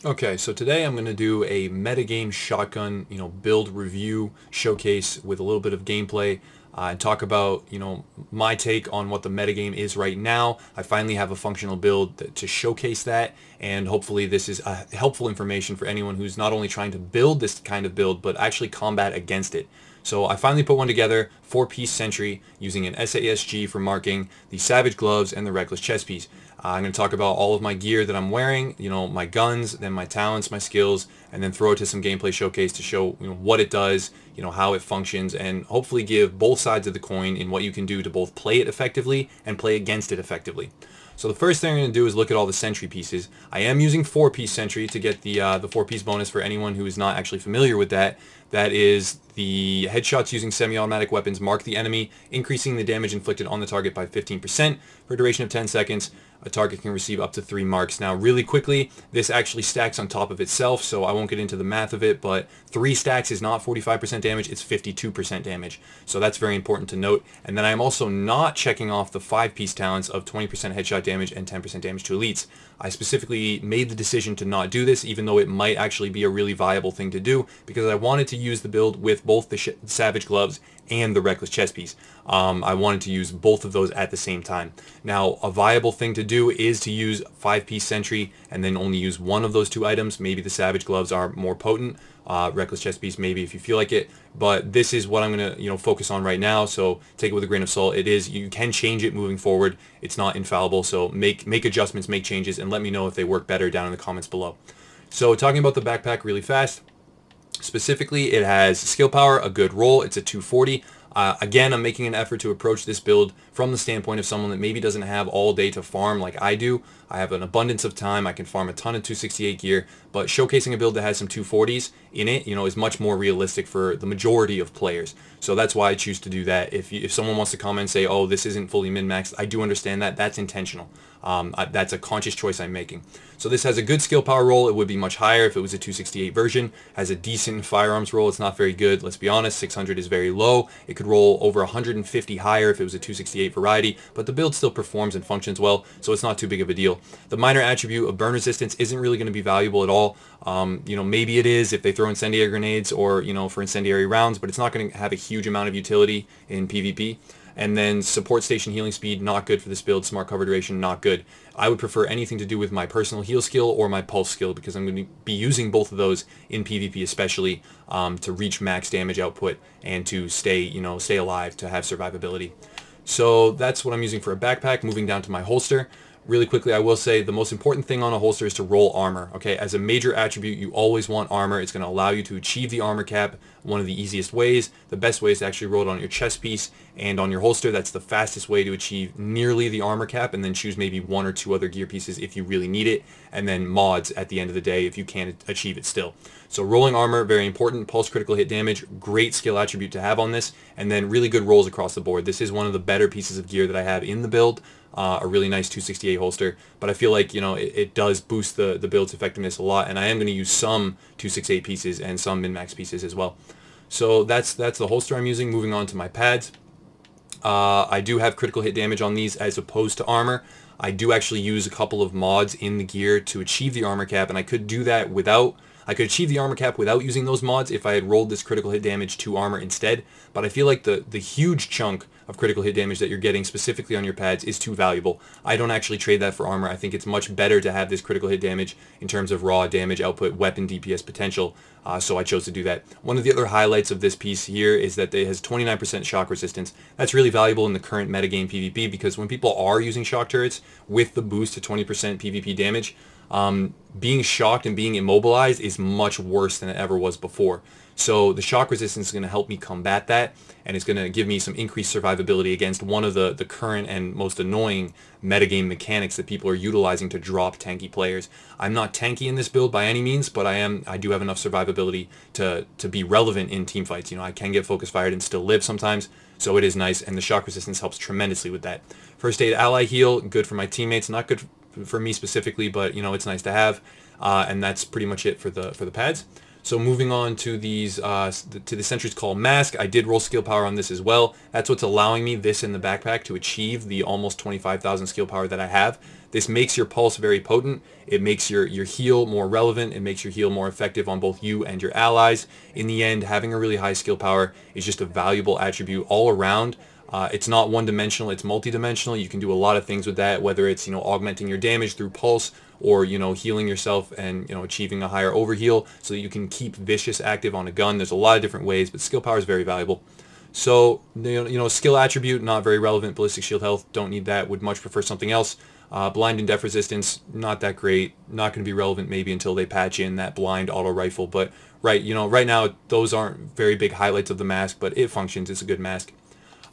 Okay, so today I'm going to do a metagame shotgun, build review showcase with a little bit of gameplay and talk about, my take on what the metagame is right now. I finally have a functional build to showcase that, and hopefully this is helpful information for anyone who's not only trying to build this kind of build, but actually combat against it. So I finally put one together, 4-piece Sentry, using an SASG for marking, the Savage gloves, and the Reckless chest piece. I'm going to talk about all of my gear that I'm wearing, my guns, then my talents, my skills, and then throw it to some gameplay showcase to show what it does, how it functions, and hopefully give both sides of the coin in what you can do to both play it effectively and play against it effectively. So the first thing I'm going to do is look at all the Sentry pieces. I am using 4-piece Sentry to get the 4-piece bonus for anyone who is not actually familiar with that. That is the headshots using semi-automatic weapons mark the enemy, increasing the damage inflicted on the target by 15% for a duration of 10 seconds. A target can receive up to 3 marks. Now, really quickly, this actually stacks on top of itself, so I won't get into the math of it, but 3 stacks is not 45% damage, it's 52% damage. So that's very important to note. And then I'm also not checking off the 5-piece talents of 20% headshot damage and 10% damage to elites. I specifically made the decision to not do this, even though it might actually be a really viable thing to do, because I wanted to use the build with both the Savage gloves and the Reckless chest piece. I wanted to use both of those at the same time. Now, a viable thing to do is to use 5-piece Sentry and then only use one of those 2 items. Maybe the Savage gloves are more potent. Reckless chest piece maybe if you feel like it, but this is what I'm gonna focus on right now, so take it with a grain of salt. You can change it moving forward. It's not infallible, so make adjustments, make changes, and let me know if they work better down in the comments below. So talking about the backpack really fast, specifically it has skill power, a good roll, it's a 240. Again, I'm making an effort to approach this build from the standpoint of someone that maybe doesn't have all day to farm like I do. I have an abundance of time. I can farm a ton of 268 gear, but showcasing a build that has some 240s in it, is much more realistic for the majority of players. So that's why I choose to do that. If someone wants to comment and say, oh, this isn't fully min-maxed, I do understand that. That's intentional. That's a conscious choice I'm making. So this has a good skill power roll. It would be much higher if it was a 268 version. Has a decent firearms roll. It's not very good. Let's be honest, 600 is very low. It could roll over 150 higher if it was a 268 variety, but the build still performs and functions well, so it's not too big of a deal. The minor attribute of burn resistance isn't really going to be valuable at all. Maybe it is if they throw incendiary grenades or, for incendiary rounds, but it's not going to have a huge amount of utility in PvP. And then support station healing speed, not good for this build. Smart cover duration, not good. I would prefer anything to do with my personal heal skill or my pulse skill, because I'm going to be using both of those in PvP especially to reach max damage output and to stay alive, to have survivability. So that's what I'm using for a backpack. Moving down to my holster. Really quickly, I will say the most important thing on a holster is to roll armor. Okay, as a major attribute, you always want armor. It's going to allow you to achieve the armor cap one of the easiest ways. The best way is to actually roll it on your chest piece and on your holster. That's the fastest way to achieve nearly the armor cap, and then choose maybe 1 or 2 other gear pieces if you really need it, and then mods at the end of the day if you can't achieve it still. So rolling armor, very important. Pulse critical hit damage, great skill attribute to have on this, and then really good rolls across the board. This is one of the better pieces of gear that I have in the build. A really nice 268 holster, but I feel like it does boost the build's effectiveness a lot, and I am going to use some 268 pieces and some min-max pieces as well. So that's the holster I'm using. Moving on to my pads. I do have critical hit damage on these as opposed to armor. I do actually use a couple of mods in the gear to achieve the armor cap, and I could do that without... I could achieve the armor cap without using those mods if I had rolled this critical hit damage to armor instead, but I feel like the huge chunk of critical hit damage that you're getting specifically on your pads is too valuable. I don't actually trade that for armor. I think it's much better to have this critical hit damage in terms of raw damage output, weapon DPS potential, so I chose to do that. One of the other highlights of this piece here is that it has 29% shock resistance. That's really valuable in the current metagame PvP, because when people are using shock turrets with the boost to 20% PvP damage, being shocked and being immobilized is much worse than it ever was before. So the shock resistance is going to help me combat that, and it's going to give me some increased survivability against one of the current and most annoying metagame mechanics that people are utilizing to drop tanky players. I'm not tanky in this build by any means, but I do have enough survivability to be relevant in team fights. I can get focus fired and still live sometimes, so it is nice, and the shock resistance helps tremendously with that. First aid ally heal, good for my teammates, not good for me specifically, but it's nice to have, and that's pretty much it for the pads. So moving on to these, to the Sentry's Call Mask, I did roll skill power on this as well. That's what's allowing me, this in the backpack, to achieve the almost 25,000 skill power that I have. This makes your pulse very potent. It makes your heal more relevant. It makes your heal more effective on both you and your allies. In the end, having a really high skill power is just a valuable attribute all around. It's not one-dimensional, it's multi-dimensional. You can do a lot of things with that, whether it's, augmenting your damage through pulse, or, healing yourself and, achieving a higher overheal so that you can keep Vicious active on a gun. There's a lot of different ways, but skill power is very valuable. So, skill attribute, not very relevant. Ballistic shield health, don't need that. Would much prefer something else. Blind and def resistance, not that great. Not going to be relevant maybe until they patch in that blind auto rifle. But, right now, those aren't very big highlights of the mask, but it functions. It's a good mask.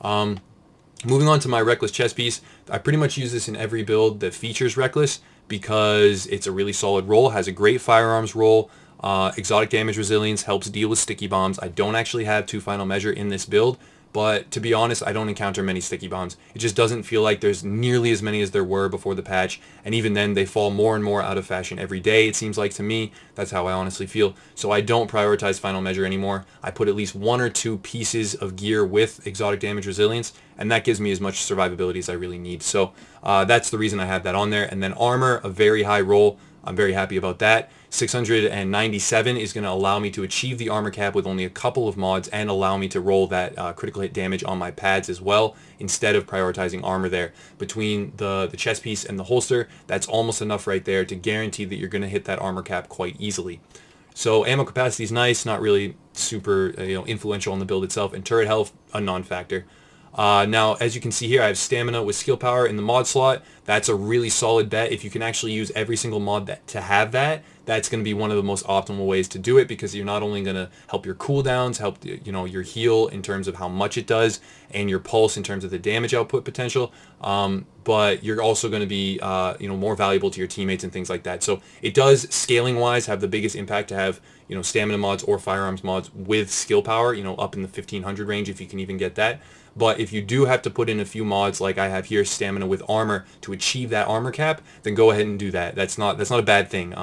Moving on to my Reckless chest piece, I pretty much use this in every build that features Reckless because it's a really solid roll, has a great firearms roll, exotic damage resilience, helps deal with sticky bombs. I don't actually have 2 final measure in this build, but to be honest, I don't encounter many sticky bombs. It just doesn't feel like there's nearly as many as there were before the patch, and even then they fall more and more out of fashion every day, it seems like to me. That's how I honestly feel. So I don't prioritize final measure anymore. I put at least 1 or 2 pieces of gear with exotic damage resilience, and that gives me as much survivability as I really need. So that's the reason I have that on there. And then armor, a very high roll. I'm very happy about that. 697 is going to allow me to achieve the armor cap with only a couple of mods and allow me to roll that critical hit damage on my pads as well instead of prioritizing armor there. Between the chest piece and the holster, that's almost enough right there to guarantee that you're going to hit that armor cap quite easily. So ammo capacity is nice, not really super influential on the build itself, and turret health, a non-factor. Now, as you can see here, I have stamina with skill power in the mod slot. That's a really solid bet. If you can actually use every single mod to have that, that's going to be one of the most optimal ways to do it, because you're not only going to help your cooldowns, help your heal in terms of how much it does, and your pulse in terms of the damage output potential, but you're also going to be more valuable to your teammates and things like that. So it does, scaling wise, have the biggest impact to have stamina mods or firearms mods with skill power, up in the 1500 range if you can even get that. But if you do have to put in a few mods like I have here, stamina with armor, to achieve that armor cap, then go ahead and do that. That's not a bad thing.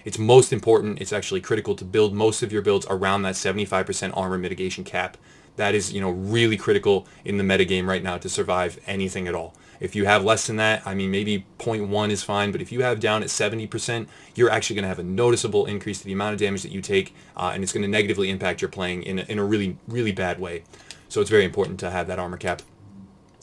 It's most important. It's actually critical to build most of your builds around that 75% armor mitigation cap. That is, really critical in the metagame right now to survive anything at all. If you have less than that, I mean, maybe 0.1 is fine, but if you have down at 70%, you're actually going to have a noticeable increase to the amount of damage that you take, and it's going to negatively impact your playing in a really, really bad way. So it's very important to have that armor cap.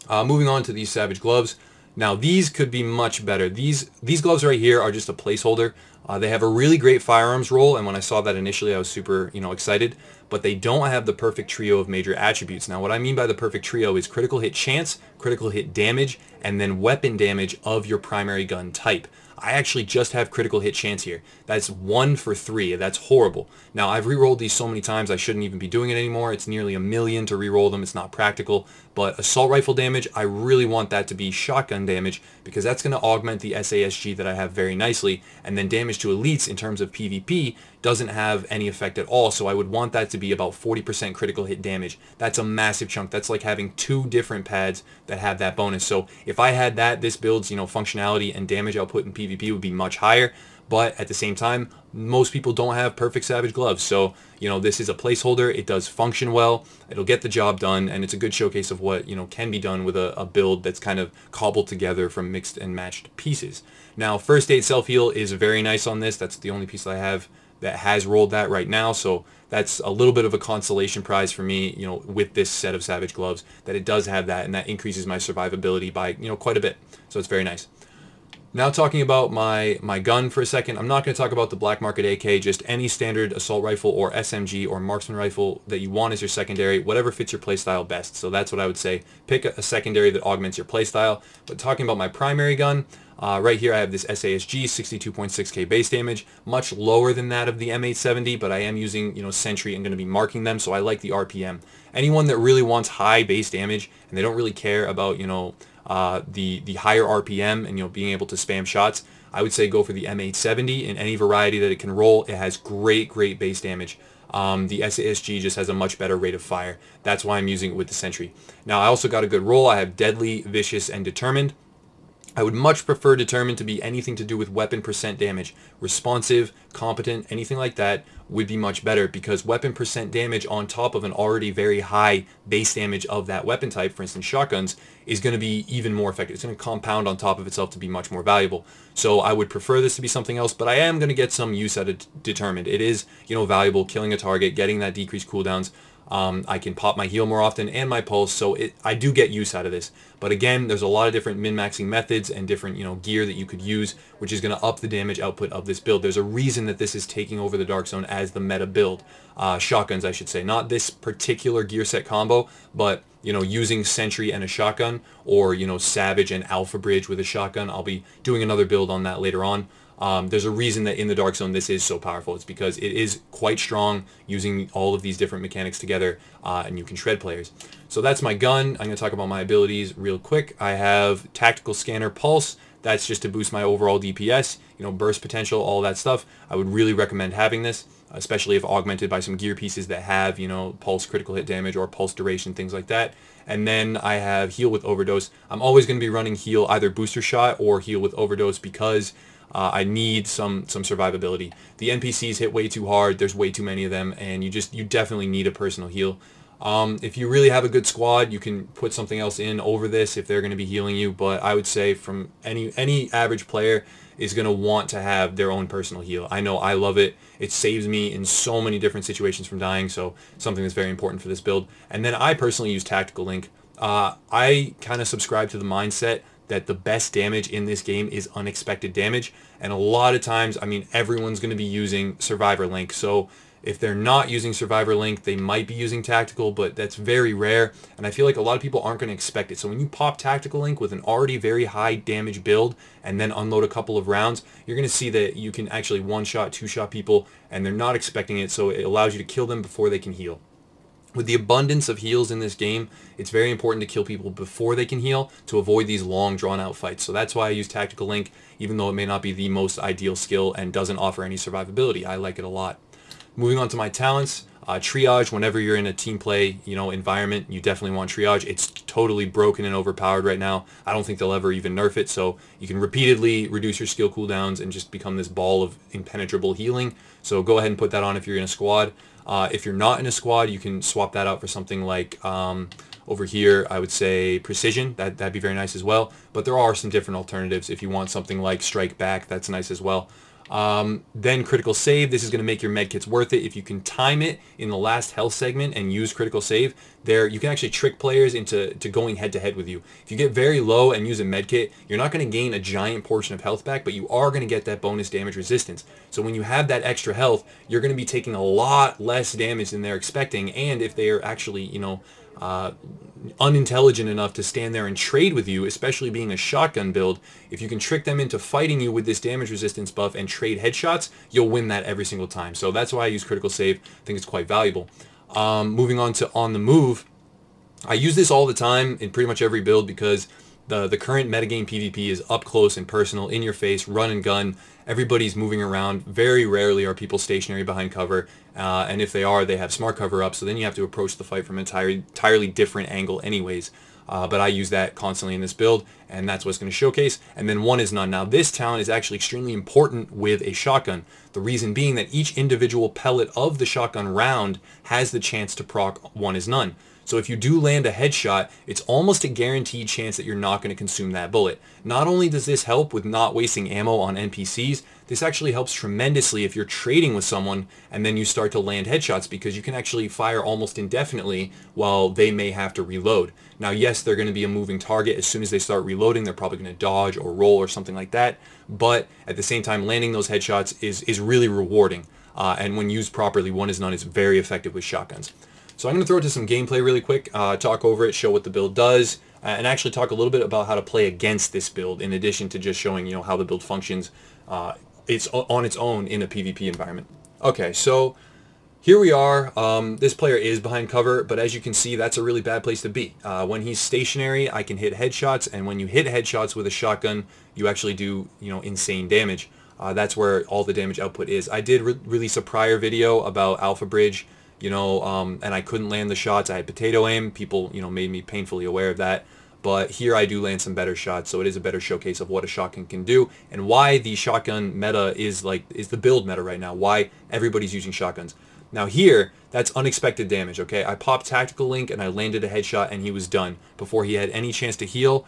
Moving on to these Savage gloves. Now these could be much better. These gloves right here are just a placeholder. They have a really great firearms roll, and when I saw that initially I was super excited, but they don't have the perfect trio of major attributes. Now what I mean by the perfect trio is critical hit chance, critical hit damage, and then weapon damage of your primary gun type. I actually just have critical hit chance here. That's 1 for 3. That's horrible. Now, I've re-rolled these so many times I shouldn't even be doing it anymore. It's nearly 1 million to re-roll them. It's not practical. But assault rifle damage, I really want that to be shotgun damage, because that's going to augment the SASG that I have very nicely. And then damage to elites in terms of PvP doesn't have any effect at all. So I would want that to be about 40% critical hit damage. That's a massive chunk. That's like having 2 different pads that have that bonus. So if I had that, this build's functionality and damage output in PvP would be much higher. But at the same time, most people don't have perfect Savage gloves. So, this is a placeholder. It does function well. It'll get the job done, and it's a good showcase of what, can be done with a build that's kind of cobbled together from mixed and matched pieces. Now, first aid self-heal is very nice on this. That's the only piece that I have that has rolled that right now. So that's a little bit of a consolation prize for me, with this set of Savage gloves, that it does have that, and that increases my survivability by, quite a bit. So it's very nice. Now talking about my gun for a second, I'm not going to talk about the Black Market AK, just any standard assault rifle or SMG or marksman rifle that you want as your secondary, whatever fits your playstyle best. So that's what I would say. Pick a secondary that augments your playstyle. But talking about my primary gun, right here I have this SASG, 62.6k base damage, much lower than that of the M870, but I am using, Sentry and going to be marking them, so I like the RPM. Anyone that really wants high base damage and they don't really care about, the higher RPM and being able to spam shots, I would say go for the M870 in any variety that it can roll. It has great base damage. The SASG just has a much better rate of fire. That's why I'm using it with the Sentry. Now I also got a good roll. I have Deadly, Vicious, and Determined. I would much prefer Determined to be anything to do with weapon percent damage. Responsive, competent, anything like that would be much better, because weapon percent damage on top of an already very high base damage of that weapon type, for instance shotguns, is going to be even more effective. It's going to compound on top of itself to be much more valuable. So I would prefer this to be something else, but I am going to get some use out of Determined. It is, valuable, killing a target, getting that decreased cooldowns. I can pop my heal more often and my pulse, so I do get use out of this. But again, there's a lot of different min-maxing methods and different gear that you could use, which is going to up the damage output of this build. There's a reason that this is taking over the Dark Zone as the meta build. Shotguns, I should say. Not this particular gear set combo, but using Sentry and a shotgun, or Savage and Alpha Bridge with a shotgun. I'll be doing another build on that later on. There's a reason that in the Dark Zone this is so powerful. It's because it is quite strong, using all of these different mechanics together, and you can shred players. So that's my gun. I'm going to talk about my abilities real quick. I have Tactical Scanner Pulse. That's just to boost my overall DPS, burst potential, all that stuff. I would really recommend having this, especially if augmented by some gear pieces that have, pulse critical hit damage or pulse duration, things like that. And then I have Heal with Overdose. I'm always going to be running Heal, either Booster Shot or Heal with Overdose, because I need some survivability. The NPCs hit way too hard, there's way too many of them, and you definitely need a personal heal. If you really have a good squad, you can put something else in over this if they're going to be healing you, but I would say from any average player is going to want to have their own personal heal. I know I love it. It saves me in so many different situations from dying, so something that's very important for this build. And then I personally use Tactical Link. I kind of subscribe to the mindset that the best damage in this game is unexpected damage, and a lot of times, everyone's going to be using Survivor Link, so if they're not using Survivor Link, they might be using Tactical, but that's very rare, and I feel like a lot of people aren't going to expect it. So when you pop Tactical Link with an already very high damage build and then unload a couple of rounds, you're going to see that you can actually one-shot, two-shot people, and they're not expecting it, so it allows you to kill them before they can heal. With the abundance of heals in this game, it's very important to kill people before they can heal to avoid these long drawn-out fights. So that's why I use Tactical Link, even though it may not be the most ideal skill and doesn't offer any survivability. I like it a lot. Moving on to my talents, Triage. Whenever you're in a team play, environment, you definitely want Triage. It's totally broken and overpowered right now. I don't think they'll ever even nerf it, so you can repeatedly reduce your skill cooldowns and just become this ball of impenetrable healing. So go ahead and put that on if you're in a squad. If you're not in a squad, you can swap that out for something like, over here, I would say Precision. That'd be very nice as well. But there are some different alternatives. If you want something like Strike Back, that's nice as well. Then Critical Save. This is going to make your medkits worth it. If you can time it in the last health segment and use Critical Save, you can actually trick players into going head-to-head with you. If you get very low and use a medkit, you're not going to gain a giant portion of health back, but you are going to get that bonus damage resistance. So when you have that extra health, you're going to be taking a lot less damage than they're expecting, and if they are actually, unintelligent enough to stand there and trade with you, especially being a shotgun build, if you can trick them into fighting you with this damage resistance buff and trade headshots, you'll win that every single time. So that's why I use Critical Save. I think it's quite valuable. Moving on to On the Move, I use this all the time in pretty much every build because the current metagame PvP is up close and personal, in your face, run and gun. Everybody's moving around. Very rarely are people stationary behind cover, and if they are, they have smart cover up, so then you have to approach the fight from an entirely different angle anyways. But I use that constantly in this build, and that's what's going to showcase. And then One is None. Now this talent is actually extremely important with a shotgun. The reason being that each individual pellet of the shotgun round has the chance to proc One is None. So if you do land a headshot, it's almost a guaranteed chance that you're not going to consume that bullet. Not only does this help with not wasting ammo on NPCs, this actually helps tremendously if you're trading with someone and then you start to land headshots, because you can actually fire almost indefinitely while they may have to reload. Now yes, they're going to be a moving target. As soon as they start reloading, they're probably going to dodge or roll or something like that. But at the same time, landing those headshots is really rewarding. And when used properly, One is None is very effective with shotguns. So I'm going to throw it to some gameplay really quick, talk over it, show what the build does, and actually talk a little bit about how to play against this build, in addition to just showing how the build functions it's on its own in a PvP environment. Okay, so here we are. This player is behind cover, but as you can see, that's a really bad place to be. When he's stationary, I can hit headshots, and when you hit headshots with a shotgun, you actually do insane damage. That's where all the damage output is. I did release a prior video about Alpha Bridge, and I couldn't land the shots. I had potato aim. People, made me painfully aware of that. but here I do land some better shots, so it is a better showcase of what a shotgun can do and why the shotgun meta is the build meta right now, why everybody's using shotguns. Now here, that's unexpected damage, okay? I popped Tactical Link and I landed a headshot and he was done. Before he had any chance to heal,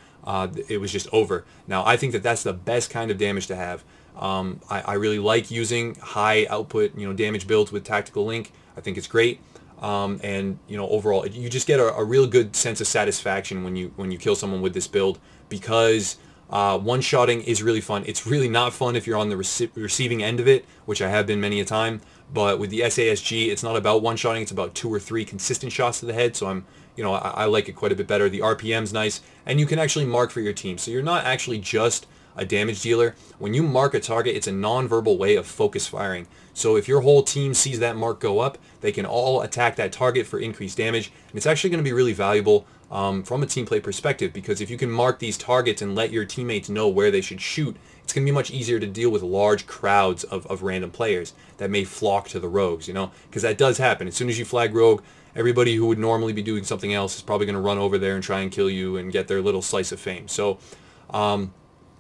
it was just over. Now I think that that's the best kind of damage to have. I really like using high output, damage builds with Tactical Link. I think it's great. And overall, you just get a real good sense of satisfaction when you kill someone with this build, because one-shotting is really fun. It's really not fun if you're on the receiving end of it, which I have been many a time. But with the SASG, it's not about one-shotting. It's about 2 or 3 consistent shots to the head. So I like it quite a bit better. The RPM's nice, and you can actually mark for your team. So you're not actually just a damage dealer. When you mark a target, it's a non-verbal way of focus firing. So if your whole team sees that mark go up, they can all attack that target for increased damage. And it's actually going to be really valuable from a team play perspective, because if you can mark these targets and let your teammates know where they should shoot, it's going to be much easier to deal with large crowds of random players that may flock to the rogues, because that does happen. As soon as you flag rogue, everybody who would normally be doing something else is probably going to run over there and try and kill you and get their little slice of fame. So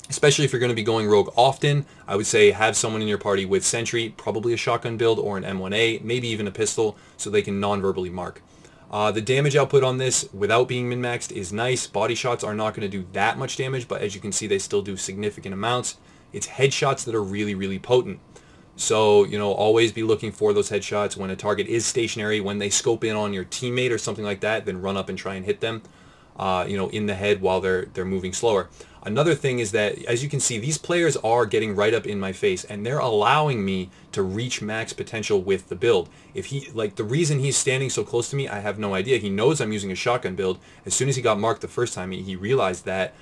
especially if you're going to be going rogue often, I would say have someone in your party with Sentry, probably a shotgun build or an M1A, maybe even a pistol, so they can non-verbally mark. The damage output on this, without being min-maxed, is nice. Body shots are not going to do that much damage, but as you can see, they still do significant amounts. It's headshots that are really, really potent. So, always be looking for those headshots when a target is stationary. When they scope in on your teammate or something like that, then run up and try and hit them, in the head while they're moving slower. Another thing is that, as you can see, these players are getting right up in my face, and they're allowing me to reach max potential with the build. If the reason he's standing so close to me, I have no idea. He knows I'm using a shotgun build. As soon as he got marked the first time, he realized that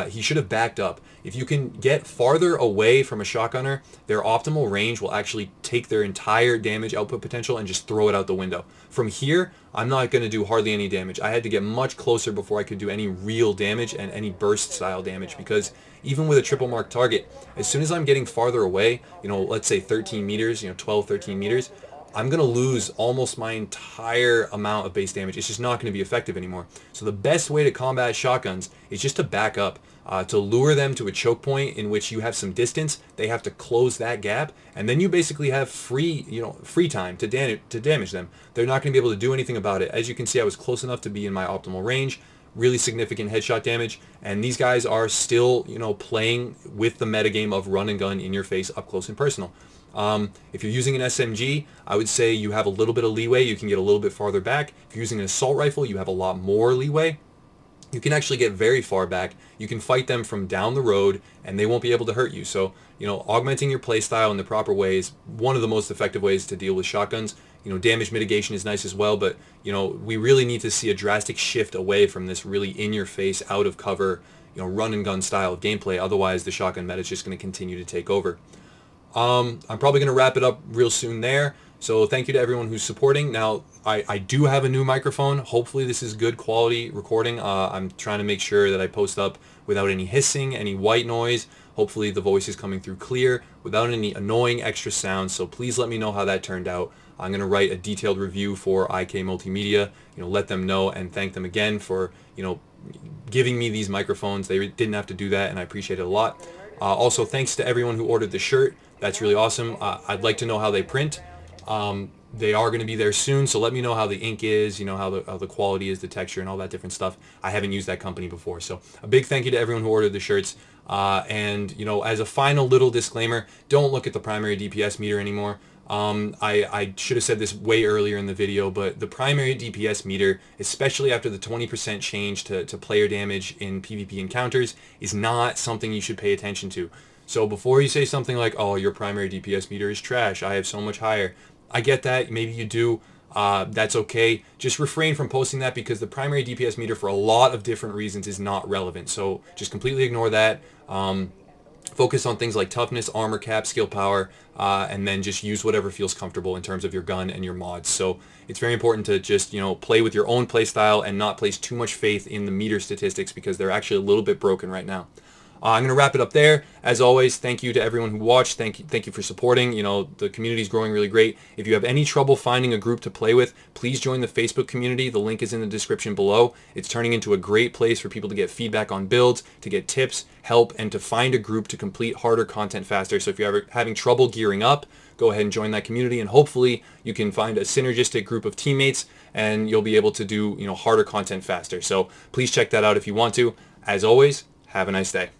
he should have backed up. If you can get farther away from a shotgunner, their optimal range will actually take their entire damage output potential and just throw it out the window. From here, I'm not going to do hardly any damage. I had to get much closer before I could do any real damage and any burst style damage, because even with a triple mark target, as soon as I'm getting farther away, let's say 13 meters, 12, 13 meters, I'm going to lose almost my entire amount of base damage. It's just not going to be effective anymore. So the best way to combat shotguns is just to back up, to lure them to a choke point in which you have some distance. They have to close that gap, and then you basically have free time to damage them. They're not going to be able to do anything about it. As you can see, I was close enough to be in my optimal range. Really significant headshot damage, and these guys are still, playing with the metagame of run and gun in your face, up close and personal. If you're using an SMG, I would say you have a little bit of leeway. You can get a little bit farther back. If you're using an assault rifle, you have a lot more leeway. You can actually get very far back. You can fight them from down the road, and they won't be able to hurt you. So, augmenting your playstyle in the proper way is one of the most effective ways to deal with shotguns. Damage mitigation is nice as well, but, we really need to see a drastic shift away from this really in-your-face, out-of-cover, run and gun style of gameplay. Otherwise, the shotgun meta is just going to continue to take over. I'm probably going to wrap it up real soon there. So thank you to everyone who's supporting. Now, I do have a new microphone. Hopefully this is good quality recording. I'm trying to make sure that I post up without any hissing, any white noise. Hopefully the voice is coming through clear without any annoying extra sounds. So please let me know how that turned out. I'm going to write a detailed review for IK Multimedia, let them know and thank them again for, giving me these microphones. They didn't have to do that, and I appreciate it a lot. Also, thanks to everyone who ordered the shirt. That's really awesome. I'd like to know how they print. They are going to be there soon, so let me know how the ink is, how the quality is, the texture, and all that different stuff. I haven't used that company before, so a big thank you to everyone who ordered the shirts. And, as a final little disclaimer, don't look at the primary DPS meter anymore. I should have said this way earlier in the video, but the primary DPS meter, especially after the 20% change to player damage in PvP encounters, is not something you should pay attention to. So before you say something like, oh, your primary DPS meter is trash, I have so much higher, I get that, maybe you do, that's okay. Just refrain from posting that, because the primary DPS meter for a lot of different reasons is not relevant. So just completely ignore that. Focus on things like toughness, armor cap, skill power, and then just use whatever feels comfortable in terms of your gun and your mods. So it's very important to just, play with your own play style and not place too much faith in the meter statistics, because they're actually a little bit broken right now. I'm going to wrap it up there. As always, thank you to everyone who watched. Thank you for supporting. You know, the community is growing really great. If you have any trouble finding a group to play with, please join the Facebook community. The link is in the description below. It's turning into a great place for people to get feedback on builds, to get tips, help, and to find a group to complete harder content faster. So if you're ever having trouble gearing up, go ahead and join that community, and hopefully you can find a synergistic group of teammates and you'll be able to do, you know, harder content faster. So please check that out if you want to. As always, have a nice day.